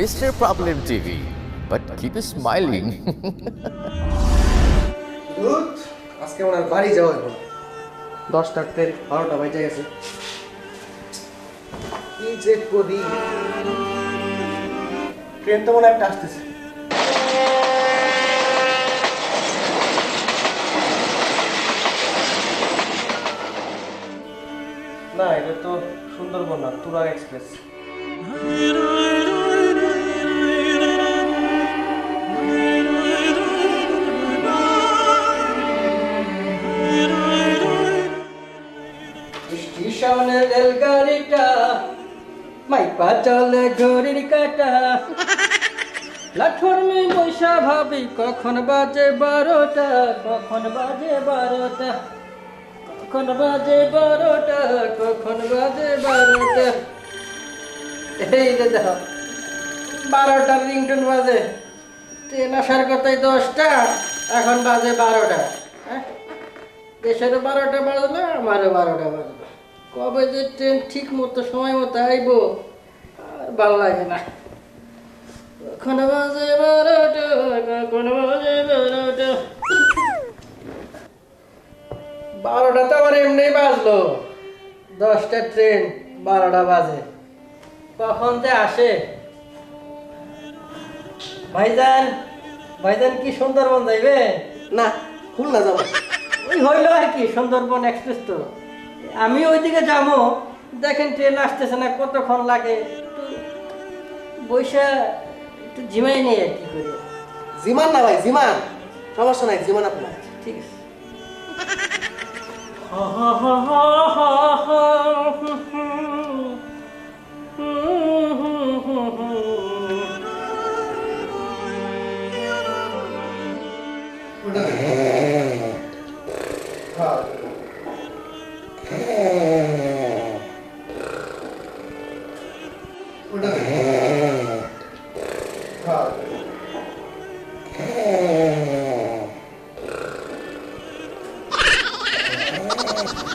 Mr. Problem TV. But keep smiling. দুধ আজকে আমার বাড়ি যাওয়া হইব না 10টার ট্রেন 12টা বাজে গেছে কি যে করি ট্রেন তো মনে একটা আসতেছে না এটা তো সুন্দরবন না তুরাগ এক্সপ্রেস স্টেশনের রেলগাড়িটা মাইপা চলে ঘড়ির কাটা প্ল্যাটফর্মে বৈশা ভাবি কখন বাজে 12টা কখন বাজে 12টা কখন বাজে 12টা কখন বাজে 12টা এই যে দেখো 12টার রিংটোন বাজে ট্রেন আসার কথাই 10টা এখন বাজে 12টা হ্যাঁ দেশের 12টা বাজলো আমারও 12টা বাজলো কবে যে ট্রেন ঠিক মতো সময় মতো আইব আর ভালো লাগে না কখন বাজে 12টা কখন বাজে 12টা 12টা তো আমার এমনি বাজলো 10টা ট্রেন 12টা বাজে কখন যে আসে ভাইজান ভাইজান কি সুন্দরবন যাইবে না খুলনা যাবো ওই হইল আর কি সুন্দরবন এক্সপ্রেস তো আমি ওইদিকে যাবো দেখেন ট্রেন আসতেছে না কতক্ষণ লাগে একটু বৈশা একটু ঝিমাই নেই আর কি করে জিমান না ভাই জিমান সমস্যা নাই জিমান আপনার ঠিক আছে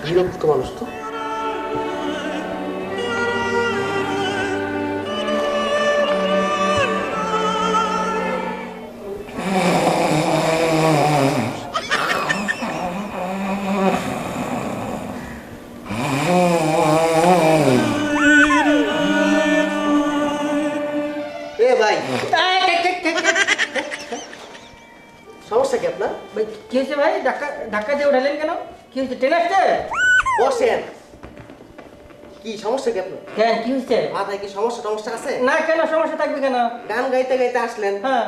বিরক্ত মানুষ তো এ ভাই সমস্যা কি আপনার ভাই কি হয়েছে ভাই ধাক্কা ধাক্কা দিয়ে উঠালেন কেন কি হয়েছে ট্রেন আসছে বসেন কি সমস্যা কি আপনার কেন কি হয়েছে মাথায় কি সমস্যা আছে না কেন সমস্যা থাকবে কেন গান গাইতে গাইতে আসলেন হ্যাঁ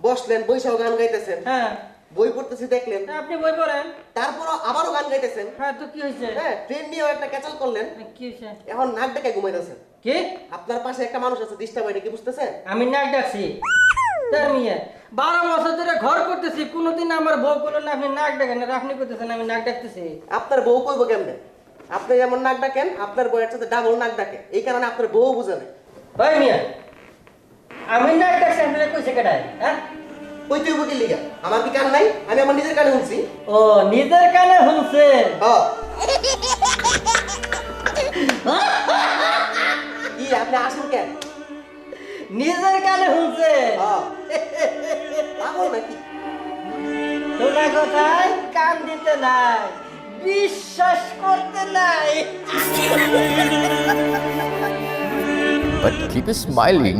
বসলেন বৈশাও গান গাইতেছেন হ্যাঁ বই পড়তেছি দেখলেন আপনি বই পড়েন তারপরও আবারও গান গাইতেছেন হ্যাঁ তো কি হয়েছে হ্যাঁ ট্রেন নিয়েও একটা ক্যাচাল করলেন কি হয়েছে এখন নাক ডেকে ঘুমাইতেছেন কি আপনার পাশে একটা মানুষ আছে ডিস্টার্ব হয় কি বুঝতেছেন আমি নাক ডাকছি তার মেয়ে 12 বছর ধরে ঘর করতেছি কোনোদিন আমার বউ করলো না আপনি নাক ডাকেন না আপনি করতেছেন আমি নাক ডাকতেছি আপনার বউ কইব কেমনে আপনি যেমন নাক ডাকেন আপনার বউয়ের সাথে ডাবল নাক ডাকে এই কারণে আপনার বউ বুঝে না ভাই মিয়া আমি নাক ডাকছি আপনি কইছে কেডায় হ্যাঁ কই তুই বকি লিগা আমার কি কান নাই আমি আমার নিজের কানে শুনছি ও নিজের কানে শুনছে হ্যাঁ কি আপনি আসুন কেন নিজের কানে শুনছে হ্যাঁ পাগল নাকি শোনা কথায় কান দিতে নাই বিশ্বাস করতে নাই But keep smiling.